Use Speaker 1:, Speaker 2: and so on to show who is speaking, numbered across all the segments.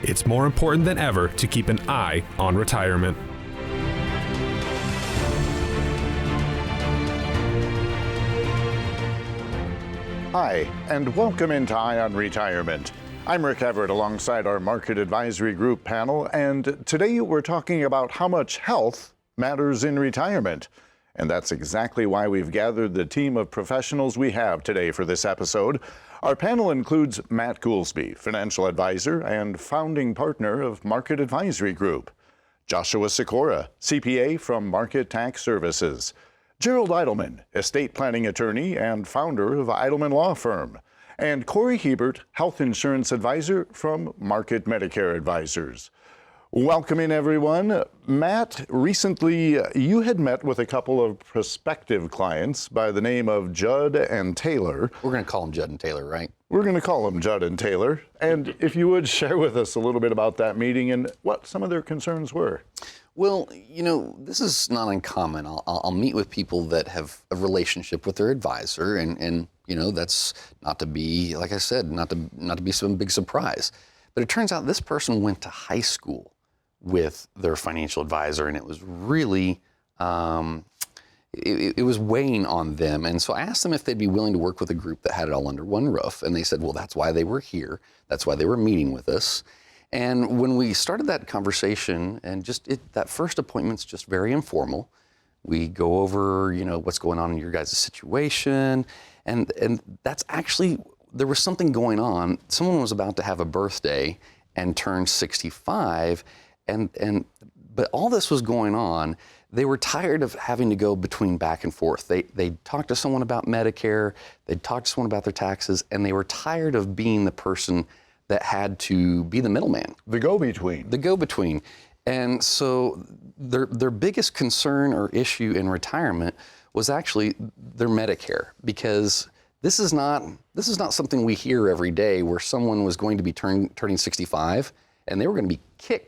Speaker 1: It's more important than ever to keep an eye on retirement.
Speaker 2: Hi, and welcome into Eye on Retirement. I'm Rick Everett alongside our Market Advisory Group panel, and today we're talking about how much health matters in retirement. And that's exactly why we've gathered the team of professionals we have today for this episode. Our panel includes Matt Goolsby, financial advisor and founding partner of Market Advisory Group; Joshua Cicora, CPA from Market Tax Services; Gerald Eidelman, estate planning attorney and founder of Eidelman Law Firm; and Cory Siebert, health insurance advisor from Market Medicare Advisors. Welcome in, everyone. Matt, recently you had met with a couple of prospective clients by the name of Judd and Taylor.
Speaker 3: We're going to call them Judd and Taylor, right?
Speaker 2: We're going to call them Judd and Taylor. And if you would share with us a little bit about that meeting and what some of their concerns were.
Speaker 3: Well, you know, this is not uncommon. I'll meet with people that have a relationship with their advisor, and you know, that's not to be, like I said, not to be some big surprise. But it turns out this person went to high school with their financial advisor, and it was really, it was weighing on them. And so I asked them if they'd be willing to work with a group that had it all under one roof. And they said, well, that's why they were here. That's why they were meeting with us. And when we started that conversation, and that first appointment's just very informal. We go over, you know, what's going on in your guys' situation. And that's actually, there was something going on. Someone was about to have a birthday and turn 65. But all this was going on. They were tired of having to go between back and forth. They'd talk to someone about Medicare, they'd talk to someone about their taxes, and they were tired of being the person that had to be the middleman.
Speaker 2: The go-between.
Speaker 3: The go-between. And so their biggest concern or issue in retirement was actually their Medicare, because this is not something we hear every day, where someone was going to be turning 65 and they were going to be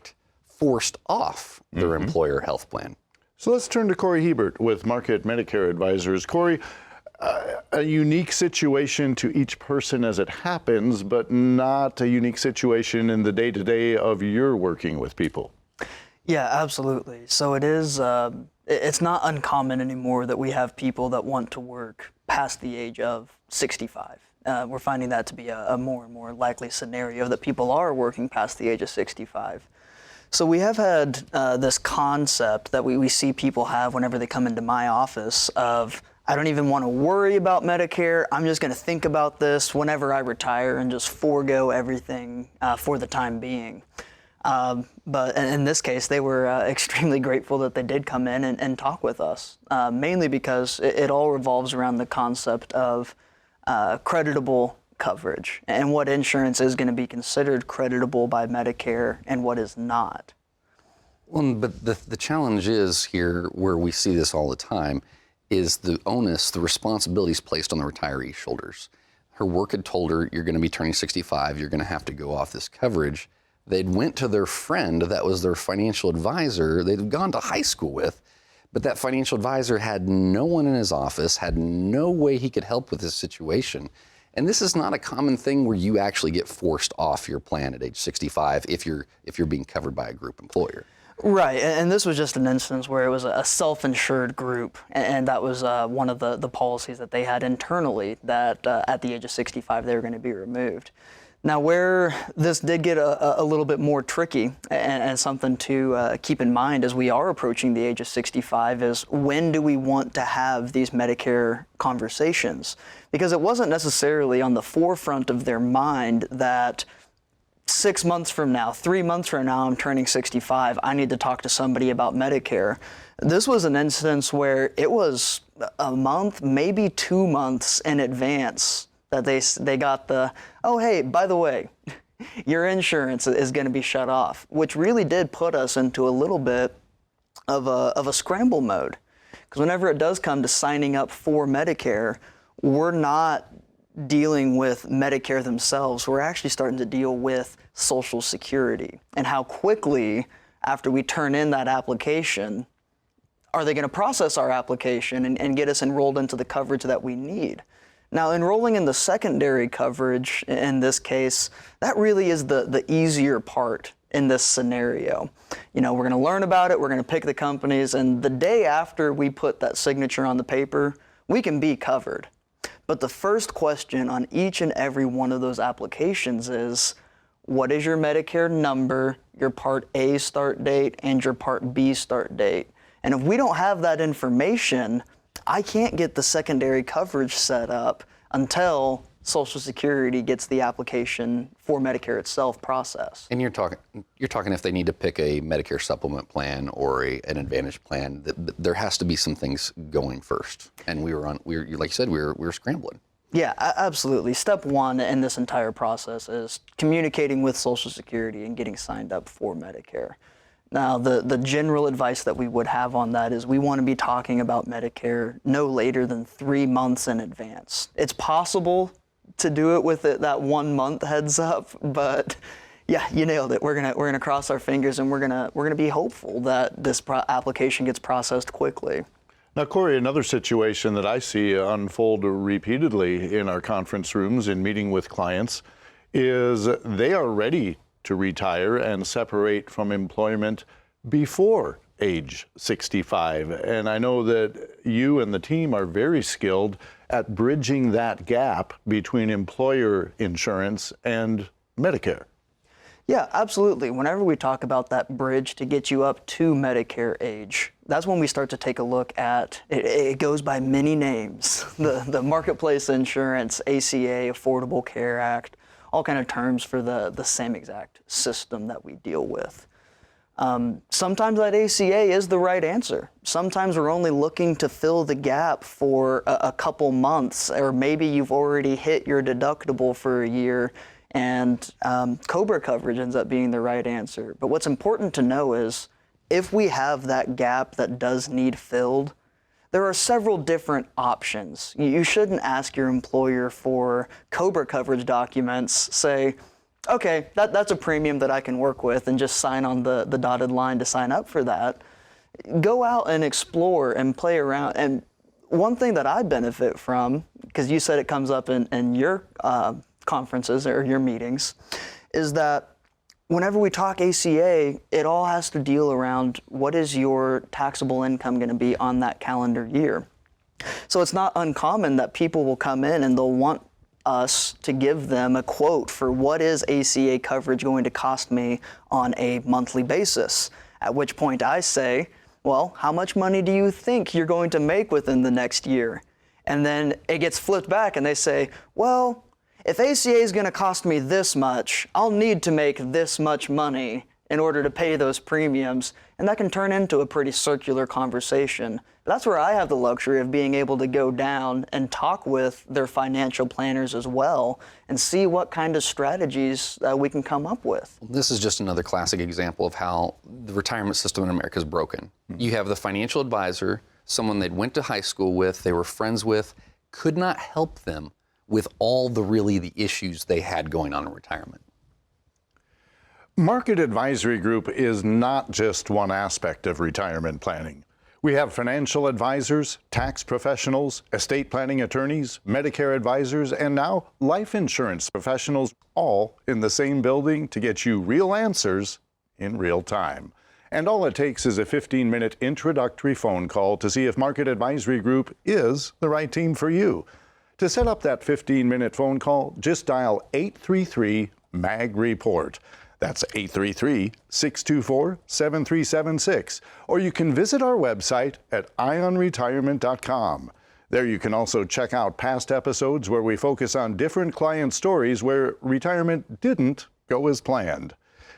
Speaker 3: forced off their employer health plan.
Speaker 2: So let's turn to Cory Siebert with Market Medicare Advisors. Cory, a unique situation to each person as it happens, but not a unique situation in the day-to-day of your working with people.
Speaker 4: Yeah, absolutely. So it is, it's not uncommon anymore that we have people that want to work past the age of 65. We're finding that to be a more and more likely scenario, that people are working past the age of 65. So we have had this concept that we see people have whenever they come into my office of, I don't even want to worry about Medicare. I'm just going to think about this whenever I retire and just forego everything for the time being. But in this case, they were extremely grateful that they did come in and talk with us, mainly because it all revolves around the concept of creditable coverage and what insurance is going to be considered creditable by Medicare and what is not.
Speaker 3: Well, but the challenge is here, where we see this all the time, is the onus, the responsibilities placed on the retiree's shoulders. Her work had told her, you're going to be turning 65, you're going to have to go off this coverage. They'd went to their friend that was their financial advisor they'd gone to high school with, but that financial advisor had no one in his office, had no way he could help with this situation. And this is not a common thing where you actually get forced off your plan at age 65 if you're being covered by a group employer.
Speaker 4: Right, and this was just an instance where it was a self-insured group, and that was one of the policies that they had internally, that at the age of 65 they were going to be removed. Now, where this did get a little bit more tricky, and something to keep in mind as we are approaching the age of 65, is when do we want to have these Medicare conversations? Because it wasn't necessarily on the forefront of their mind that 6 months from now, 3 months from now, I'm turning 65, I need to talk to somebody about Medicare. This was an instance where it was a month, maybe 2 months in advance that they got the, oh, hey, by the way, your insurance is going to be shut off, which really did put us into a little bit of a scramble mode. Because whenever it does come to signing up for Medicare, we're not dealing with Medicare themselves. We're actually starting to deal with Social Security and how quickly, after we turn in that application, are they going to process our application and get us enrolled into the coverage that we need? Now, enrolling in the secondary coverage in this case, that really is the easier part in this scenario. We're going to learn about it, we're going to pick the companies, and the day after we put that signature on the paper, we can be covered. But the first question on each and every one of those applications is, what is your Medicare number, your Part A start date, and your Part B start date? And if we don't have that information, I can't get the secondary coverage set up until Social Security gets the application for Medicare itself processed.
Speaker 3: And you're talking if they need to pick a Medicare supplement plan or an Advantage plan, there has to be some things going first. And like you said, we were scrambling.
Speaker 4: Yeah, absolutely. Step one in this entire process is communicating with Social Security and getting signed up for Medicare. Now, the general advice that we would have on that is we want to be talking about Medicare no later than 3 months in advance. It's possible to do it with that 1 month heads up, but yeah, you nailed it. We're gonna cross our fingers, and we're gonna be hopeful that this application gets processed quickly.
Speaker 2: Now, Cory, another situation that I see unfold repeatedly in our conference rooms in meeting with clients is they are ready to retire and separate from employment before age 65. And I know that you and the team are very skilled at bridging that gap between employer insurance and Medicare.
Speaker 4: Yeah, absolutely. Whenever we talk about that bridge to get you up to Medicare age, that's when we start to take a look at, it goes by many names, the Marketplace Insurance, ACA, Affordable Care Act, all kind of terms for the same exact system that we deal with. Sometimes that ACA is the right answer. Sometimes we're only looking to fill the gap for a couple months, or maybe you've already hit your deductible for a year, and COBRA coverage ends up being the right answer. But what's important to know is, if we have that gap that does need filled, there are several different options. You shouldn't ask your employer for COBRA coverage documents, say, okay, that's a premium that I can work with, and just sign on the dotted line to sign up for that. Go out and explore and play around. And one thing that I benefit from, because you said it comes up in your conferences or your meetings, is that whenever we talk ACA, it all has to deal around what is your taxable income going to be on that calendar year. So it's not uncommon that people will come in and they'll want us to give them a quote for what is ACA coverage going to cost me on a monthly basis. At which point I say, well, how much money do you think you're going to make within the next year? And then it gets flipped back and they say, well, if ACA is going to cost me this much, I'll need to make this much money in order to pay those premiums. And that can turn into a pretty circular conversation. That's where I have the luxury of being able to go down and talk with their financial planners as well and see what kind of strategies we can come up with.
Speaker 3: This is just another classic example of how the retirement system in America is broken. You have the financial advisor, someone they went to high school with, they were friends with, could not help them with all the issues they had going on in retirement.
Speaker 2: Market Advisory Group is not just one aspect of retirement planning. We have financial advisors, tax professionals, estate planning attorneys, Medicare advisors, and now life insurance professionals, all in the same building to get you real answers in real time. And all it takes is a 15-minute introductory phone call to see if Market Advisory Group is the right team for you. To set up that 15-minute phone call, just dial 833-MAG-REPORT. That's 833-624-7376. Or you can visit our website at ionretirement.com. There you can also check out past episodes where we focus on different client stories where retirement didn't go as planned.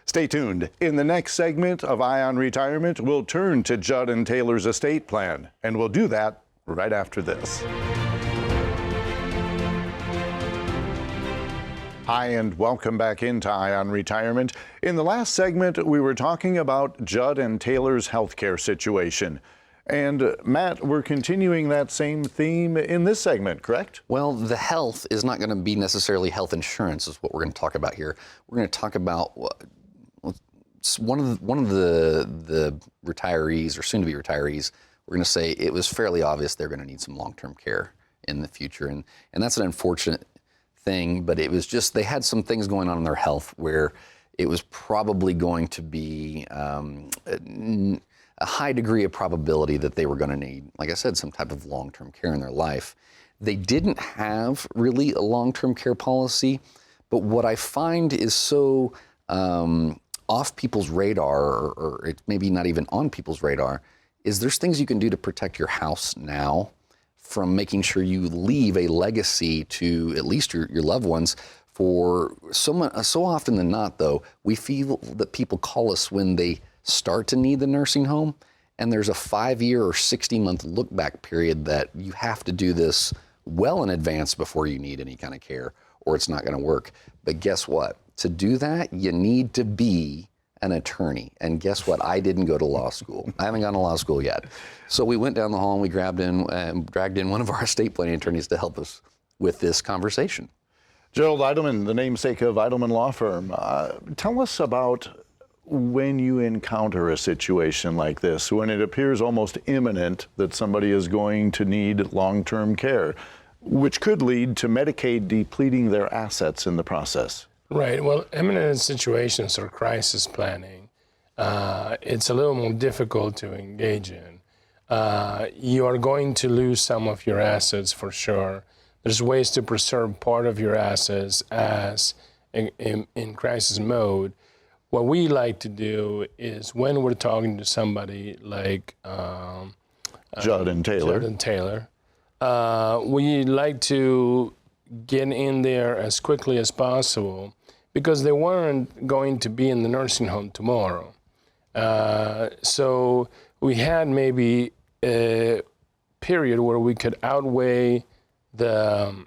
Speaker 2: Stay tuned. In the next segment of Ion Retirement, we'll turn to Judd and Taylor's estate plan, and we'll do that right after this. Hi, and welcome back into Ion Retirement. In the last segment, we were talking about Judd and Taylor's healthcare situation. And Matt, we're continuing that same theme in this segment, correct?
Speaker 3: Well, the health is not going to be necessarily health insurance is what we're going to talk about here. We're going to talk about one of the retirees or soon-to-be retirees. We're going to say it was fairly obvious they're going to need some long-term care in the future. And that's an unfortunate thing, but it was just, they had some things going on in their health where it was probably going to be a high degree of probability that they were going to need, like I said, some type of long-term care in their life. They didn't have really a long-term care policy, but what I find is so off people's radar, or it maybe not even on people's radar, is there's things you can do to protect your house now from making sure you leave a legacy to at least your loved ones. For so often than not, though, we feel that people call us when they start to need the nursing home, and there's a 5-year or 60-month look-back period that you have to do this well in advance before you need any kind of care, or it's not going to work. But guess what? To do that, you need to be an attorney. And guess what? I didn't go to law school. I haven't gone to law school yet. So we went down the hall and we dragged in one of our estate planning attorneys to help us with this conversation.
Speaker 2: Gerald Eidelman, the namesake of Eidelman Law Firm. Tell us about when you encounter a situation like this, when it appears almost imminent that somebody is going to need long-term care, which could lead to Medicaid depleting their assets in the process.
Speaker 5: Right. Well, imminent situations or crisis planning, it's a little more difficult to engage in. You are going to lose some of your assets for sure. There's ways to preserve part of your assets as in crisis mode. What we like to do is when we're talking to somebody like
Speaker 2: Judd and
Speaker 5: Taylor, we like to get in there as quickly as possible because they weren't going to be in the nursing home tomorrow. So we had maybe a period where we could outweigh the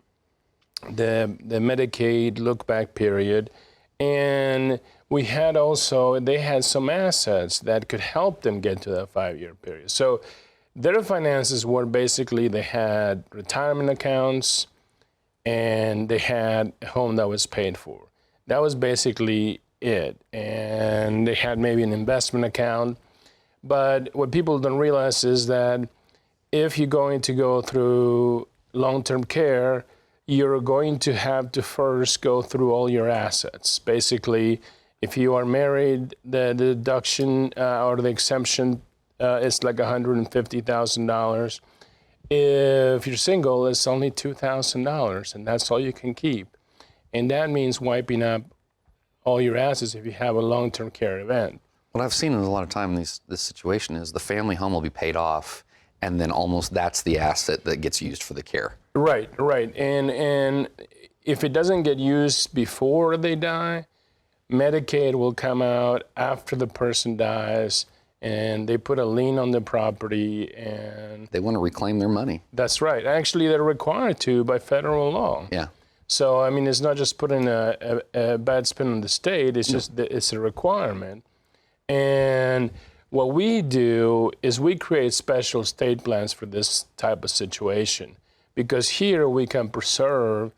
Speaker 5: Medicaid look-back period, and we had also, they had some assets that could help them get to that 5-year period. So their finances were basically, they had retirement accounts and they had a home that was paid for. That was basically it. And they had maybe an investment account. But what people don't realize is that if you're going to go through long-term care, you're going to have to first go through all your assets. Basically, if you are married, the deduction or the exemption is like $150,000. If you're single, it's only $2,000, and that's all you can keep. And that means wiping up all your assets if you have a long-term care event.
Speaker 3: What I've seen in a lot of time in this situation is the family home will be paid off, and then almost that's the asset that gets used for the care.
Speaker 5: Right. And if it doesn't get used before they die, Medicaid will come out after the person dies, and they put a lien on the property, and
Speaker 3: they want to reclaim their money.
Speaker 5: That's right. Actually, they're required to by federal law.
Speaker 3: Yeah.
Speaker 5: So, I mean, it's not just putting a bad spin on the state, it's just that it's a requirement. And what we do is we create special estate plans for this type of situation, because here we can preserve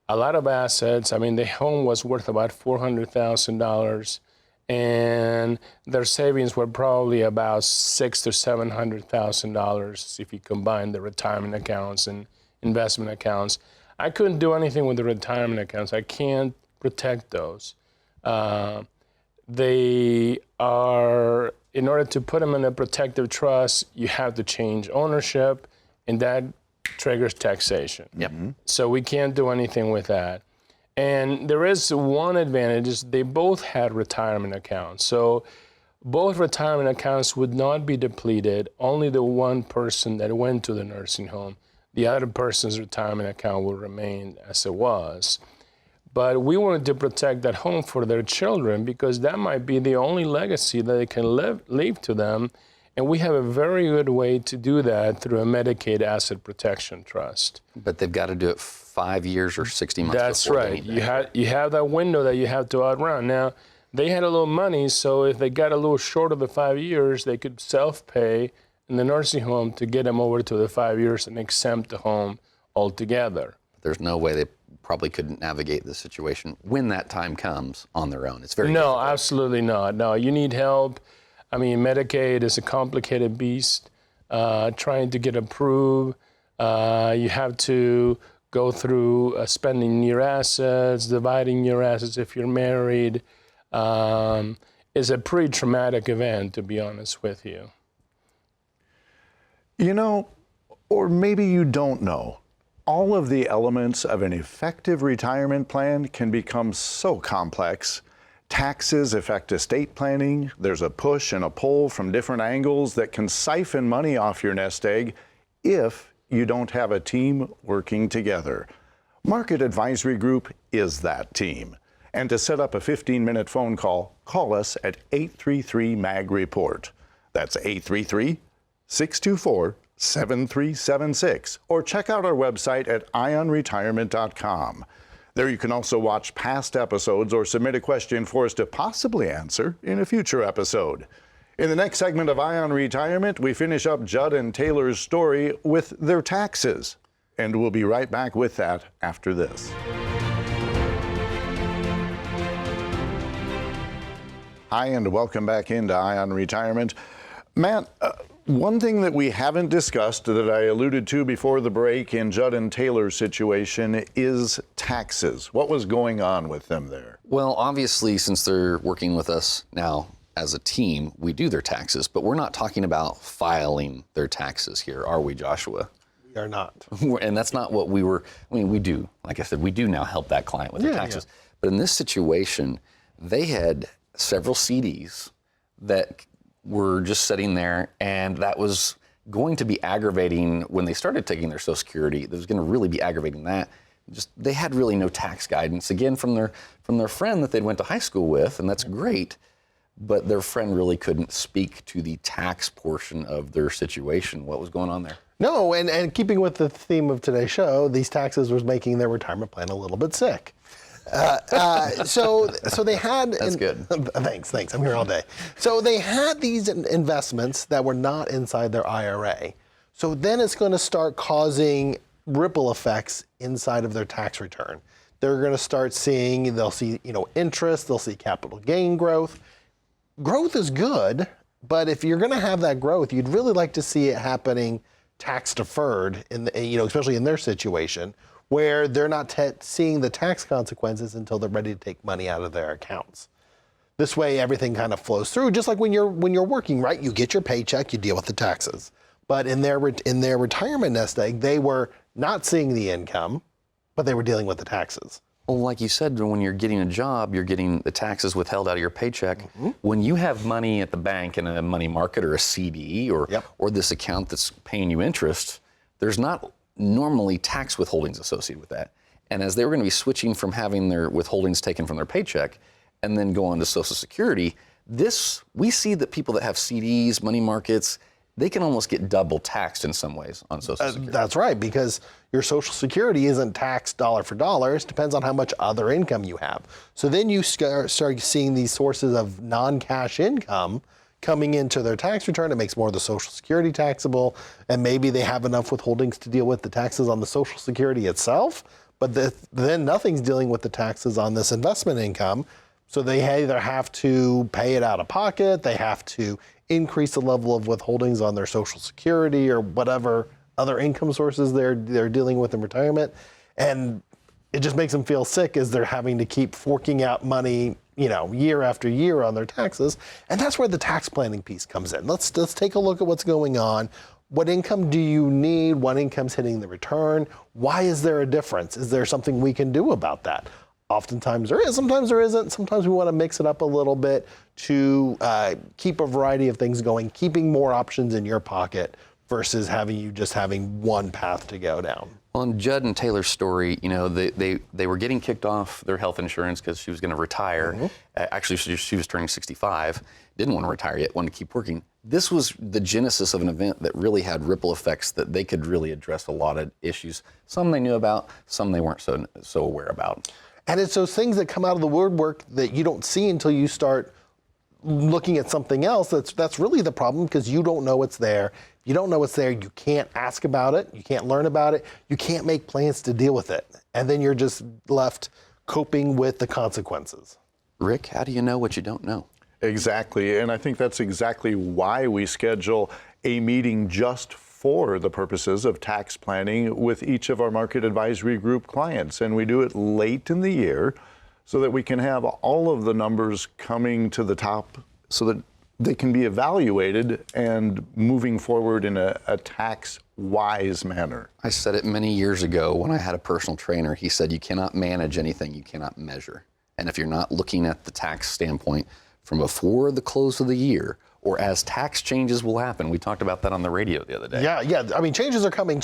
Speaker 5: a lot of assets. I mean, the home was worth about $400,000, and their savings were probably about $600,000 to $700,000 if you combine the retirement accounts and investment accounts. I couldn't do anything with the retirement accounts. I can't protect those. They are, in order to put them in a protective trust, you have to change ownership, and that triggers taxation.
Speaker 3: Yep.
Speaker 5: So we can't do anything with that. And there is one advantage, is they both had retirement accounts. So both retirement accounts would not be depleted, only the one person that went to the nursing home. The other person's retirement account will remain as it was. But we wanted to protect that home for their children, because that might be the only legacy that they can leave to them. And we have a very good way to do that through a Medicaid Asset Protection Trust.
Speaker 3: But they've got to do it 5 years or 60 months.
Speaker 5: That's right. You have that window that you have to outrun. Now, they had a little money, so if they got a little short of the 5 years, they could self-pay in the nursing home to get them over to the 5 years and exempt the home altogether.
Speaker 3: There's no way they probably couldn't navigate the situation when that time comes on their own. It's very difficult.
Speaker 5: Absolutely not. No, you need help. I mean, Medicaid is a complicated beast. Trying to get approved You have to go through spending your assets, dividing your assets if you're married. It's a pretty traumatic event, to be honest with you.
Speaker 2: You know, or maybe you don't know, all of the elements of an effective retirement plan can become so complex. Taxes affect estate planning. There's a push and a pull from different angles that can siphon money off your nest egg if you don't have a team working together. Market Advisory Group is that team. And to set up a 15-minute phone call, call us at 833-MAG-REPORT. That's 833-624-7376. Or check out our website at ionretirement.com. There you can also watch past episodes or submit a question for us to possibly answer in a future episode. In the next segment of Ion Retirement, we finish up Judd and Taylor's story with their taxes. And we'll be right back with that after this. Hi, and welcome back into Ion Retirement. Matt, one thing that we haven't discussed that I alluded to before the break in Judd and Taylor's situation is taxes. What was going on with them there?
Speaker 3: Well, obviously, since they're working with us now as a team, we do their taxes, but we're not talking about filing their taxes here, are we, Joshua?
Speaker 6: We are not.
Speaker 3: And that's not what we were, we do. Like I said, we do now help that client with their taxes. Yeah. But in this situation, they had several CDs that were just sitting there, and that was going to be aggravating when they started taking their Social Security. That was going to really be aggravating that. Just they had really no tax guidance, again, from their friend that they'd went to high school with, and that's great, but their friend really couldn't speak to the tax portion of their situation. What was going on there?
Speaker 6: No, and keeping with the theme of today's show, these taxes was making their retirement plan a little bit sick. So they had.
Speaker 3: That's good.
Speaker 6: Thanks. I'm here all day. So they had these investments that were not inside their IRA. So then it's going to start causing ripple effects inside of their tax return. They're going to start seeing. They'll see, interest. They'll see capital gain growth. Growth is good, but if you're going to have that growth, you'd really like to see it happening tax deferred. Especially in their situation, where they're not seeing the tax consequences until they're ready to take money out of their accounts. This way, everything kind of flows through, just like when you're working, right? You get your paycheck, you deal with the taxes. But in their retirement nest egg, they were not seeing the income, but they were dealing with the taxes.
Speaker 3: Well, like you said, when you're getting a job, you're getting the taxes withheld out of your paycheck. Mm-hmm. When you have money at the bank in a money market or a CD or this account that's paying you interest, there's not normally tax withholdings associated with that. And as they were going to be switching from having their withholdings taken from their paycheck and then go on to Social Security, we see that people that have CDs, money markets, they can almost get double taxed in some ways on Social Security.
Speaker 6: That's right, because your Social Security isn't taxed dollar for dollar. It depends on how much other income you have. So then you start seeing these sources of non-cash income coming into their tax return. It makes more of the Social Security taxable, and maybe they have enough withholdings to deal with the taxes on the Social Security itself, but then nothing's dealing with the taxes on this investment income. So they either have to pay it out of pocket, they have to increase the level of withholdings on their Social Security or whatever other income sources they're dealing with in retirement. And it just makes them feel sick as they're having to keep forking out money, year after year on their taxes. And that's where the tax planning piece comes in. Let's take a look at what's going on. What income do you need? What income's hitting the return? Why is there a difference? Is there something we can do about that? Oftentimes there is, sometimes there isn't. Sometimes we want to mix it up a little bit to keep a variety of things going, keeping more options in your pocket versus having one path to go down.
Speaker 3: Well, in Judd and Taylor's story, they were getting kicked off their health insurance because she was going to retire. Mm-hmm. Actually, she was turning 65, didn't want to retire yet, wanted to keep working. This was the genesis of an event that really had ripple effects that they could really address a lot of issues. Some they knew about, some they weren't so aware about.
Speaker 6: And it's those things that come out of the woodwork that you don't see until you start looking at something else. That's really the problem, because you don't know it's there. If you don't know it's there, you can't ask about it. You can't learn about it. You can't make plans to deal with it. And then you're just left coping with the consequences.
Speaker 3: Rick, how do you know what you don't know?
Speaker 2: Exactly. And I think that's exactly why we schedule a meeting just for the purposes of tax planning with each of our Market Advisory Group clients. And we do it late in the year so that we can have all of the numbers coming to the top so that they can be evaluated and moving forward in a tax-wise manner.
Speaker 3: I said it many years ago when I had a personal trainer. He said, you cannot manage anything you cannot measure. And if you're not looking at the tax standpoint from before the close of the year, or as tax changes will happen. We talked about that on the radio the other day.
Speaker 6: Yeah. I mean, changes are coming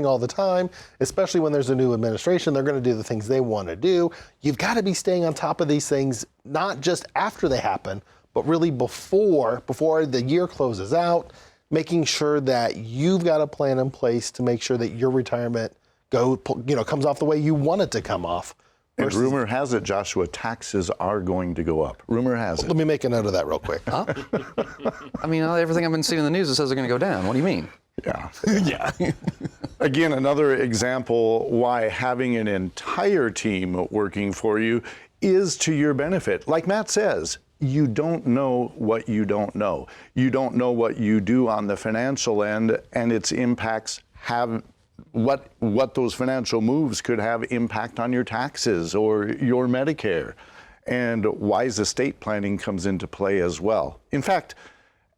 Speaker 6: all the time, especially when there's a new administration. They're going to do the things they want to do. You've got to be staying on top of these things, not just after they happen, but really before the year closes out, making sure that you've got a plan in place to make sure that your retirement comes off the way you want it to come off.
Speaker 2: And rumor has it, Joshua, taxes are going to go up. Rumor has it.
Speaker 6: Let me make a note of that real quick.
Speaker 3: Huh? I mean, everything I've been seeing in the news, it says they're going to go down. What do you mean?
Speaker 2: Yeah.
Speaker 6: Yeah.
Speaker 2: Again, another example why having an entire team working for you is to your benefit. Like Matt says, you don't know what you don't know. You don't know what you do on the financial end, and its impacts have what those financial moves could have impact on your taxes or your Medicare. And wise estate planning comes into play as well. In fact,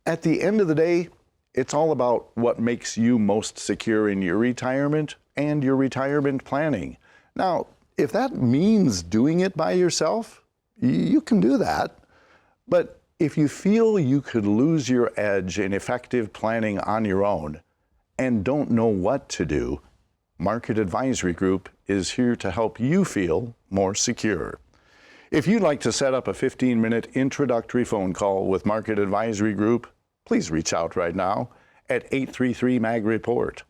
Speaker 2: at the end of the day, it's all about what makes you most secure in your retirement and your retirement planning. Now, if that means doing it by yourself, you can do that. But if you feel you could lose your edge in effective planning on your own and don't know what to do, Market Advisory Group is here to help you feel more secure. If you'd like to set up a 15-minute introductory phone call with Market Advisory Group, please reach out right now at 833-MAG-REPORT.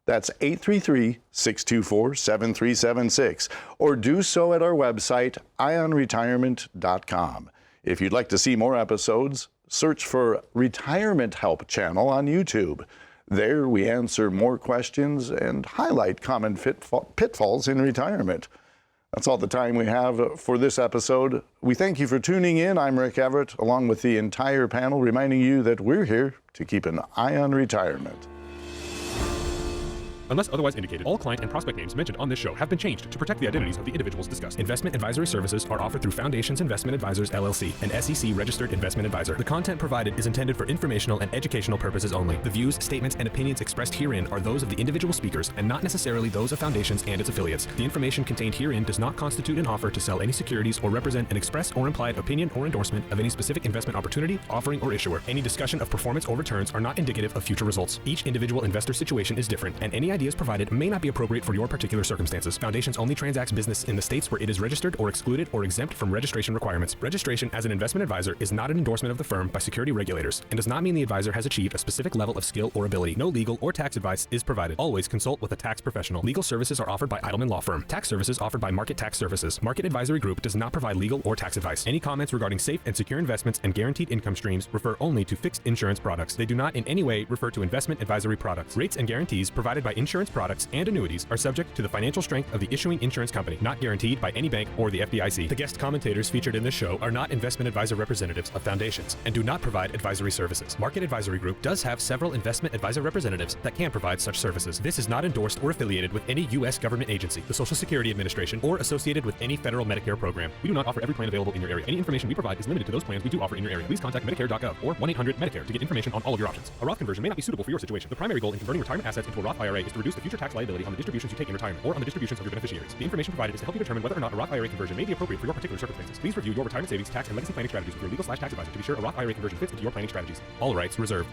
Speaker 2: That's 833-624-7376, or do so at our website, ionretirement.com. If you'd like to see more episodes, search for Retirement Help channel on YouTube. There we answer more questions and highlight common pitfalls in retirement. That's all the time we have for this episode. We thank you for tuning in. I'm Rick Everett, along with the entire panel, reminding you that we're here to keep an eye on retirement.
Speaker 1: Unless otherwise indicated, all client and prospect names mentioned on this show have been changed to protect the identities of the individuals discussed. Investment advisory services are offered through Foundations Investment Advisors LLC, an SEC-registered investment advisor. The content provided is intended for informational and educational purposes only. The views, statements, and opinions expressed herein are those of the individual speakers and not necessarily those of Foundations and its affiliates. The information contained herein does not constitute an offer to sell any securities or represent an express or implied opinion or endorsement of any specific investment opportunity, offering, or issuer. Any discussion of performance or returns are not indicative of future results. Each individual investor situation is different, and any ideas provided may not be appropriate for your particular circumstances. Foundations only transacts business in the states where it is registered or excluded or exempt from registration requirements. Registration as an investment advisor is not an endorsement of the firm by security regulators and does not mean the advisor has achieved a specific level of skill or ability. No legal or tax advice is provided. Always consult with a tax professional. Legal services are offered by Eidelman Law Firm. Tax services offered by Market Tax Services. Market Advisory Group does not provide legal or tax advice. Any comments regarding safe and secure investments and guaranteed income streams refer only to fixed insurance products. They do not in any way refer to investment advisory products. Rates and guarantees provided by insurance products and annuities are subject to the financial strength of the issuing insurance company, not guaranteed by any bank or the FDIC. The guest commentators featured in this show are not investment advisor representatives of Foundations and do not provide advisory services. Market Advisory Group does have several investment advisor representatives that can provide such services. This is not endorsed or affiliated with any U.S. government agency, the Social Security Administration, or associated with any federal Medicare program. We do not offer every plan available in your area. Any information we provide is limited to those plans we do offer in your area. Please contact Medicare.gov or 1-800-MEDICARE to get information on all of your options. A Roth conversion may not be suitable for your situation. The primary goal in converting retirement assets into a Roth IRA is to reduce the future tax liability on the distributions you take in retirement or on the distributions of your beneficiaries. The information provided is to help you determine whether or not a Roth IRA conversion may be appropriate for your particular circumstances. Please review your retirement savings, tax, and legacy planning strategies with your legal/tax advisor to be sure a Roth IRA conversion fits into your planning strategies. All rights reserved.